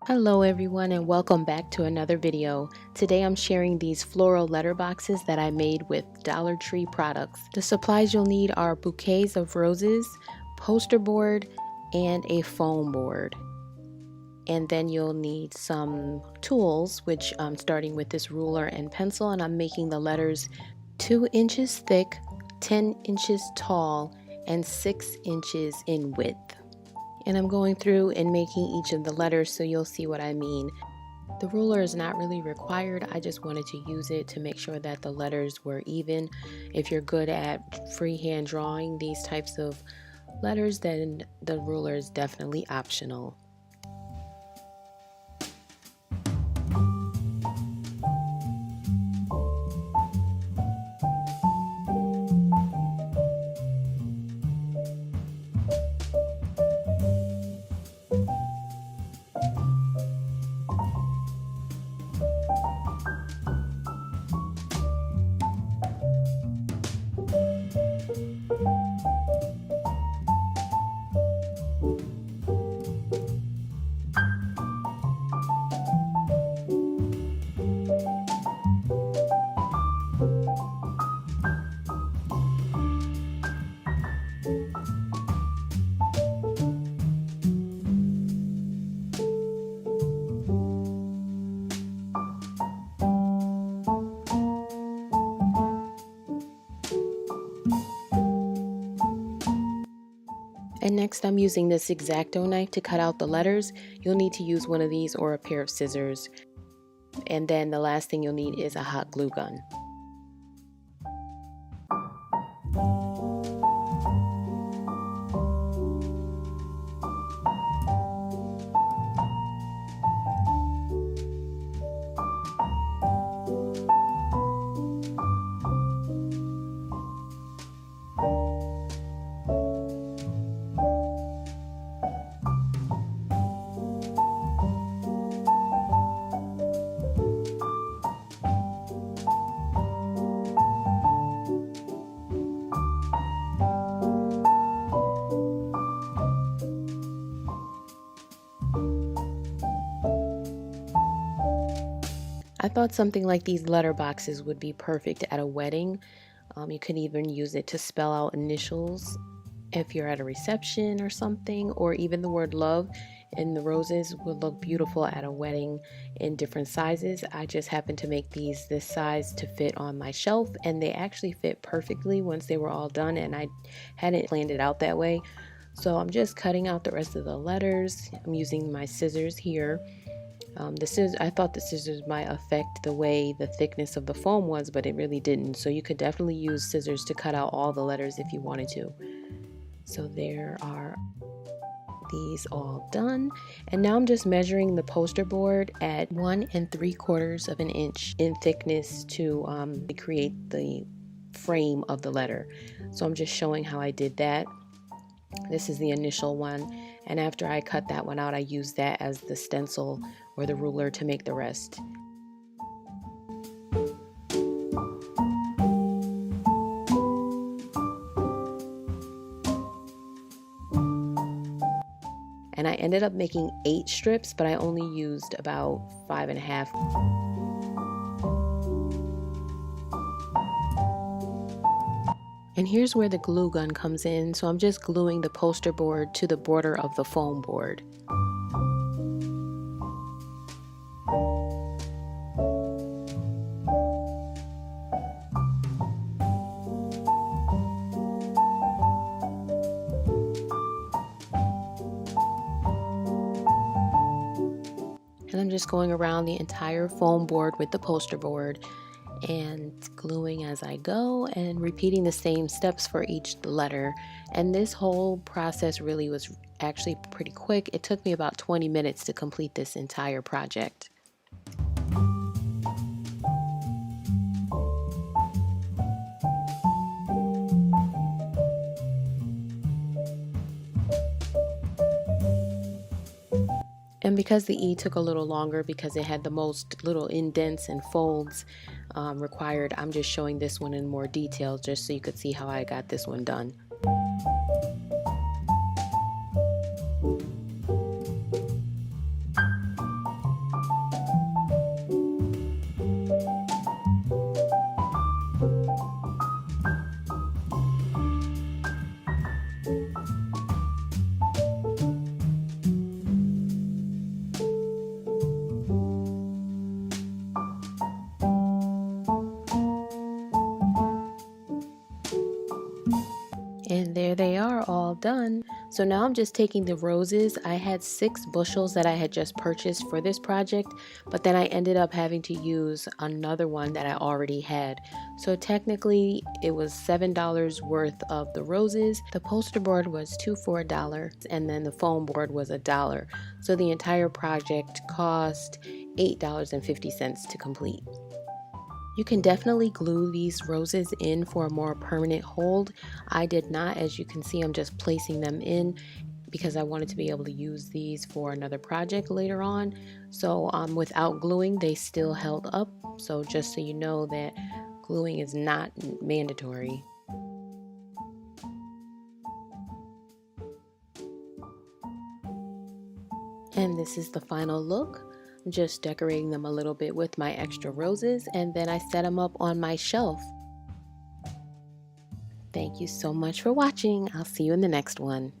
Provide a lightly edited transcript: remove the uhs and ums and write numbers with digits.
Hello everyone and welcome back to another video. Today I'm sharing these floral letter boxes that I made with Dollar Tree products. The supplies you'll need are bouquets of roses, poster board, and a foam board. And then you'll need some tools, which I'm starting with this ruler and pencil, and I'm making the letters 2 inches thick, 10 inches tall, and 6 inches in width. And I'm going through and making each of the letters so you'll see what I mean. The ruler is not really required. I just wanted to use it to make sure that the letters were even. If you're good at freehand drawing these types of letters, then the ruler is definitely optional. And next I'm using this X-Acto knife to cut out the letters. You'll need to use one of these or a pair of scissors. And then the last thing you'll need is a hot glue gun. I thought something like these letter boxes would be perfect at a wedding. You could even use it to spell out initials if you're at a reception or something, or even the word love and the roses would look beautiful at a wedding in different sizes. I just happened to make these this size to fit on my shelf, and they actually fit perfectly once they were all done, and I hadn't planned it out that way. So I'm just cutting out the rest of the letters. I'm using my scissors here. I thought the scissors might affect the way the thickness of the foam was, but it really didn't. So you could definitely use scissors to cut out all the letters if you wanted to. So there are these all done. And now I'm just measuring the poster board at 1 3/4 of an inch in thickness to create the frame of the letter. So I'm just showing how I did that. This is the initial one, and after I cut that one out, I used that as the stencil or the ruler to make the rest. And I ended up making 8 strips, but I only used about 5.5. And here's where the glue gun comes in. So I'm just gluing the poster board to the border of the foam board. And I'm just going around the entire foam board with the poster board and gluing as I go and repeating the same steps for each letter. And this whole process really was actually pretty quick. It took me about 20 minutes to complete this entire project. And because the E took a little longer because it had the most little indents and folds required, I'm just showing this one in more detail just so you could see how I got this one done. done. So now I'm just taking the roses. I had 6 bushels that I had just purchased for this project, but then I ended up having to use another one that I already had. So technically it was $7 worth of the roses. The poster board was 2 for $1, and then the foam board was $1. So the entire project cost $8.50 to complete. You can definitely glue these roses in for a more permanent hold. I did not. As you can see, I'm just placing them in because I wanted to be able to use these for another project later on. So without gluing, they still held up. So just so you know that gluing is not mandatory. And this is the final look. Just decorating them a little bit with my extra roses, and then I set them up on my shelf. Thank you so much for watching. I'll see you in the next one.